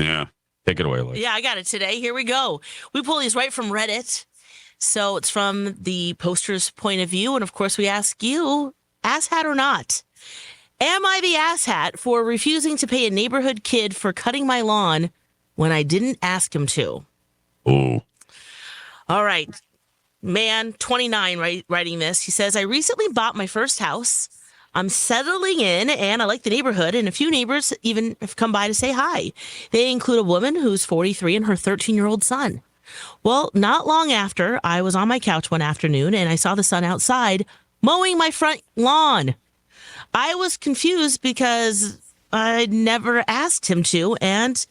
Yeah. Take it away, Lex. Yeah, I got it today. Here we go. We pull these right from Reddit. So it's from the poster's point of view. And of course, we ask you, asshat or not, am I the asshat for refusing to pay a neighborhood kid for cutting my lawn when I didn't ask him to? Oh. All right. Man, 29, writing this. He says, I recently bought my first house. I'm settling in and I like the neighborhood, and a few neighbors even have come by to say hi. They include a woman who's 43 and her 13-year-old son. Well, not long after, I was on my couch one afternoon and I saw the son outside mowing my front lawn. I was confused because I'd never asked him to, and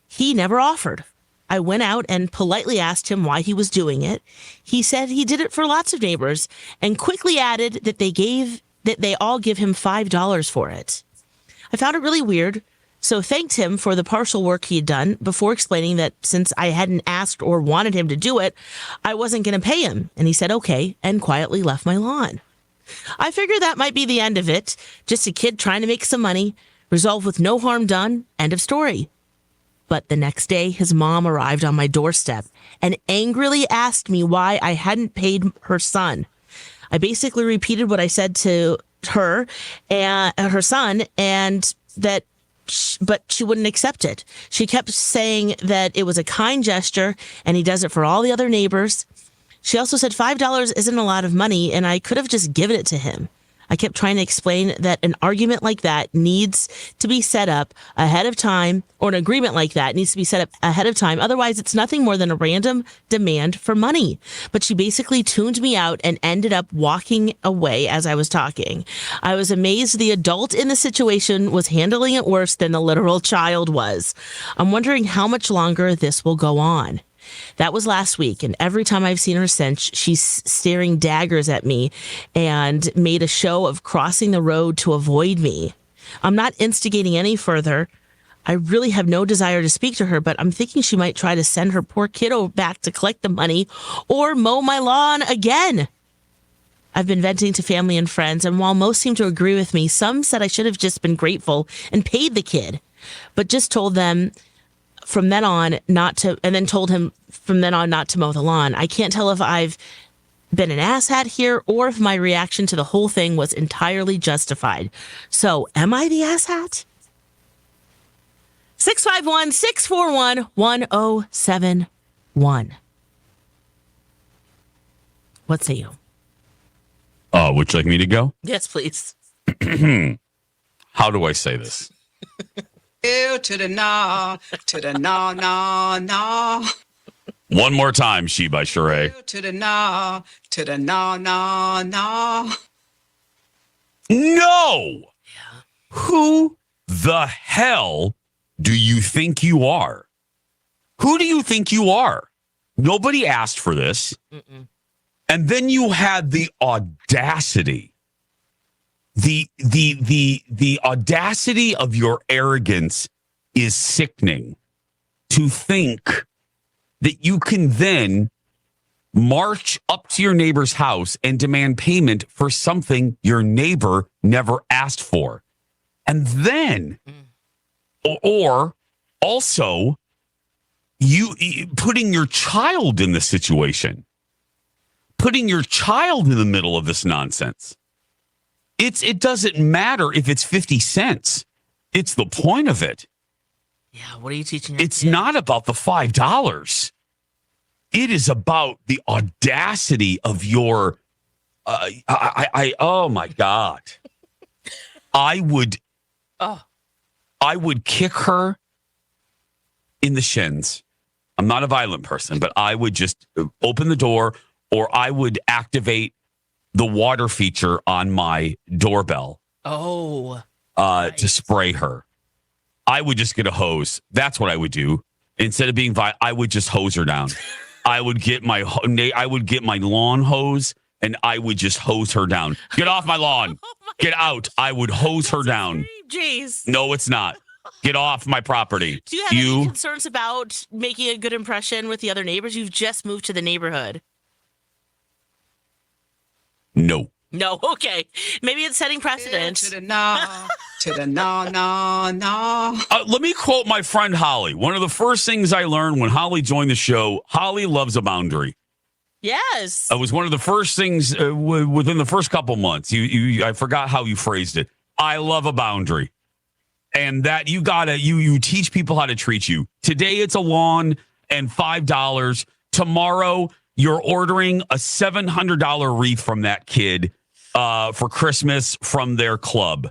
he never offered. I went out and politely asked him why he was doing it. He said he did it for lots of neighbors and quickly added that they all give him $5 for it. I found it really weird, so thanked him for the partial work he had done before explaining that since I hadn't asked or wanted him to do it, I wasn't going to pay him. And he said, okay, and quietly left my lawn. I figured that might be the end of it. Just a kid trying to make some money, resolved with no harm done, end of story. But the next day, his mom arrived on my doorstep and angrily asked me why I hadn't paid her son. I basically repeated what I said to her and her son, and but she wouldn't accept it. She kept saying that it was a kind gesture and he does it for all the other neighbors. She also said $5 isn't a lot of money and I could have just given it to him. I kept trying to explain that an argument like that needs to be set up ahead of time, or an agreement like that needs to be set up ahead of time. Otherwise, it's nothing more than a random demand for money. But she basically tuned me out and ended up walking away as I was talking. I was amazed the adult in the situation was handling it worse than the literal child was. I'm wondering how much longer this will go on. That was last week, and every time I've seen her since, she's staring daggers at me and made a show of crossing the road to avoid me. I'm not instigating any further. I really have no desire to speak to her, but I'm thinking she might try to send her poor kiddo back to collect the money or mow my lawn again. I've been venting to family and friends, and while most seem to agree with me, some said I should have just been grateful and paid the kid, but just told them from then on not to, and then told him from then on not to mow the lawn. I can't tell if I've been an asshat here or if my reaction to the whole thing was entirely justified. So, am I the asshat? 651-641-1071. What say you? Would you like me to go? Yes, please. How do I say this? To the no, no. One more time, She by Sheree. To the no, no. No! Yeah. Who the hell do you think you are? Who do you think you are? Nobody asked for this. Mm-mm. And then you had the audacity. The audacity of your arrogance is sickening, to think that you can then march up to your neighbor's house and demand payment for something your neighbor never asked for. And then, or also, you putting your child in the situation, putting your child in the middle of this nonsense. It doesn't matter if it's 50 cents. It's the point of it. Yeah, what are you teaching your It's kid? not about the $5. It is about the audacity of your oh my God. I would kick her in the shins. I'm not a violent person, but I would just open the door, or I would activate the water feature on my doorbell. Oh. To spray her. I would just get a hose. That's what I would do. Instead of being violent, I would just hose her down. I would get my lawn hose and I would just hose her down. Get off my lawn. Get out. I would hose her down. Jeez. No, it's not. Get off my property. Do you have any concerns about making a good impression with the other neighbors? You've just moved to the neighborhood. No. No, okay. Maybe it's setting Ew precedent. to the no, to the no, no, no. Let me quote my friend Holly. One of the first things I learned when Holly joined the show, Holly loves a boundary. Yes. It was one of the first things within the first couple months. I forgot how you phrased it. I love a boundary. And that you teach people how to treat you. Today it's a lawn and $5. Tomorrow you're ordering a $700 wreath from that kid for Christmas from their club.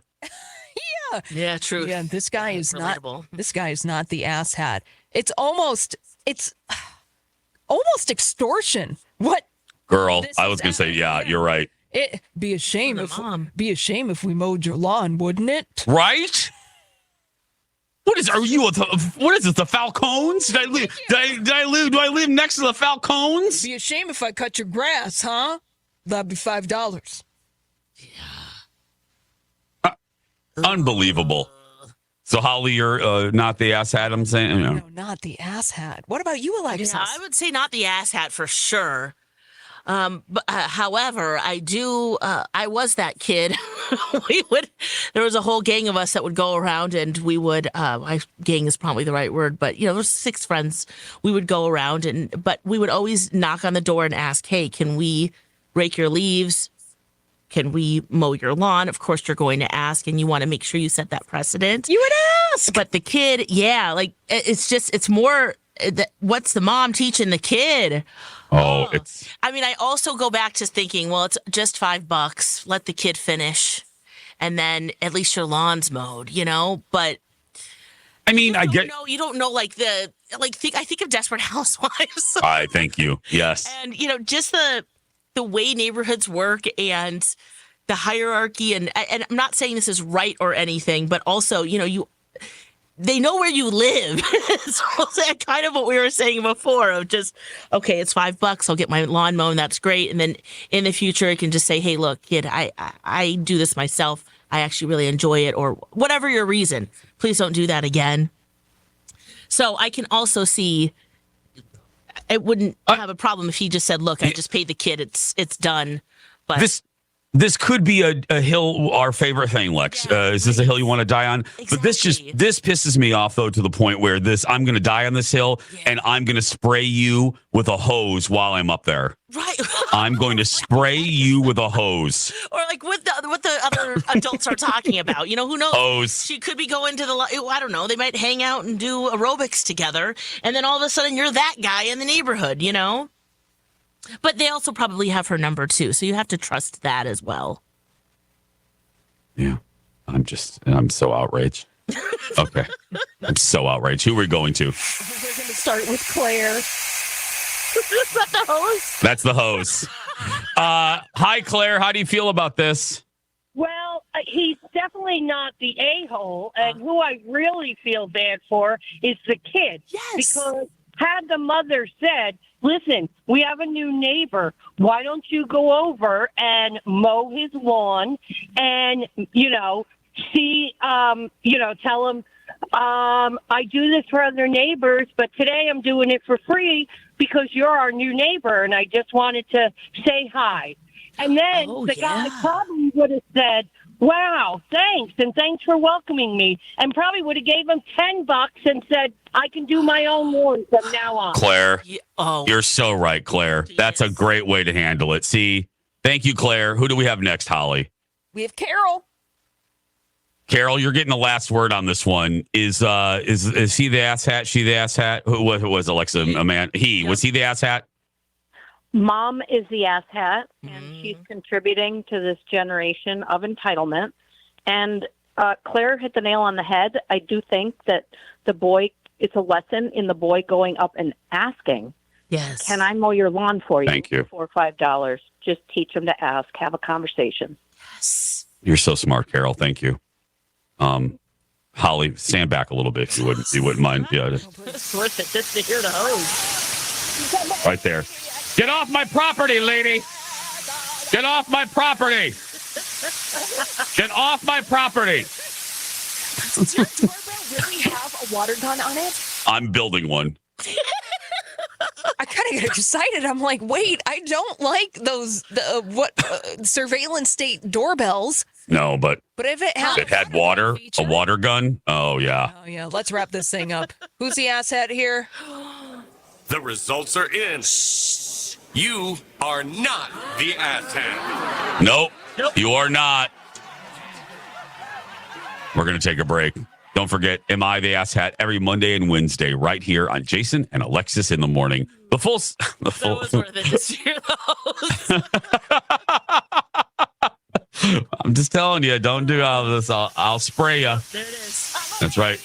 Yeah, true. Yeah, this guy is Relatable. not. This guy is not the asshat. It's almost extortion. What? Girl, This I is was going to say, yeah, yeah. you're right. It be a shame The if mom. we mowed your lawn, wouldn't it? Right? What is this? The Falcons? Do I live next to the Falcons? Be a shame if I cut your grass, huh? That'd be $5. Unbelievable. So Holly, you're not the asshat. I'm saying. No, not the asshat. What about you, Alexis? Yeah, I would say not the asshat for sure. But however, I do. I was that kid. There was a whole gang of us that would go around, and we would. Gang is probably the right word, but there's 6 friends. We would go around, but we would always knock on the door and ask, "Hey, can we rake your leaves? Can we mow your lawn?" Of course, you're going to ask, and you want to make sure you set that precedent. You would ask. But the kid, it's more. What's the mom teaching the kid? It's I mean, I also go back to thinking, well, it's just $5. Let the kid finish, and then at least your lawn's mowed, But I mean, I get. no, you don't know I think of Desperate Housewives, I thank you. Yes. and just the way neighborhoods work and the hierarchy, and I'm not saying this is right or anything, but also they know where you live. So it's kind of what we were saying before of just, okay, it's $5. I'll get my lawn mown. That's great. And then in the future, I can just say, hey, look, kid, I do this myself. I actually really enjoy it, or whatever your reason. Please don't do that again. So I can also see it wouldn't have a problem if he just said, look, I just paid the kid. It's done. But This could be a hill, our favorite thing, Lex. Yeah, is this a hill you want to die on? Exactly. But this pisses me off, though, to the point where I'm going to die on this hill, and I'm going to spray you with a hose while I'm up there. right. I'm going to spray you with a hose. Or like what the other adults are talking about. Who knows? Hose. She could be going to I don't know. They might hang out and do aerobics together, and then all of a sudden you're that guy in the neighborhood. But they also probably have her number too, so you have to trust that as well. Yeah, I'm so outraged. Okay, I'm so outraged. Who are we going to? We're going to start with Claire. Is that the host? That's the hose. Hi, Claire. How do you feel about this? Well, he's definitely not the a-hole, and who I really feel bad for is the kid. Yes. Because had the mother said, listen, we have a new neighbor, why don't you go over and mow his lawn and, see, tell him, I do this for other neighbors, but today I'm doing it for free because you're our new neighbor, and I just wanted to say hi. And then the guy probably would have said, wow, thanks, and thanks for welcoming me, and probably would have gave him $10 and said, I can do my own lawn from now on. Claire, Oh, you're so right, Claire. That's a great way to handle it. See, thank you, Claire. Who do we have next, Holly? We have Carol. Carol, you're getting the last word on this one. Is he the asshat? She the asshat? Who was Alexa? A man? Was he the asshat? Mom is the asshat, and she's contributing to this generation of entitlement. And Claire hit the nail on the head. I do think that it's a lesson in the boy going up and asking, yes. can I mow your lawn for you? Thank you. For $5. Just teach him to ask, have a conversation. Yes. You're so smart, Carol. Thank you. Holly, stand back a little bit if you wouldn't mind. Yeah, It's worth it just to hear the hose. right there. Get off my property, lady. Get off my property. Get off my property. Does your doorbell really have a water gun on it? I'm building one. I kind of get excited. I'm like, wait, I don't like those surveillance state doorbells. No, but if it if it had water, a water gun. Oh yeah. Oh yeah, let's wrap this thing up. Who's the asshat here? The results are in. You are not the asshat. Nope, you are not. We're going to take a break. Don't forget, Am I the Asshat every Monday and Wednesday right here on Jason and Alexis in the morning. The full. That was worth it this year, though. I'm just telling you, don't do all of this. I'll spray you. There it is. That's right.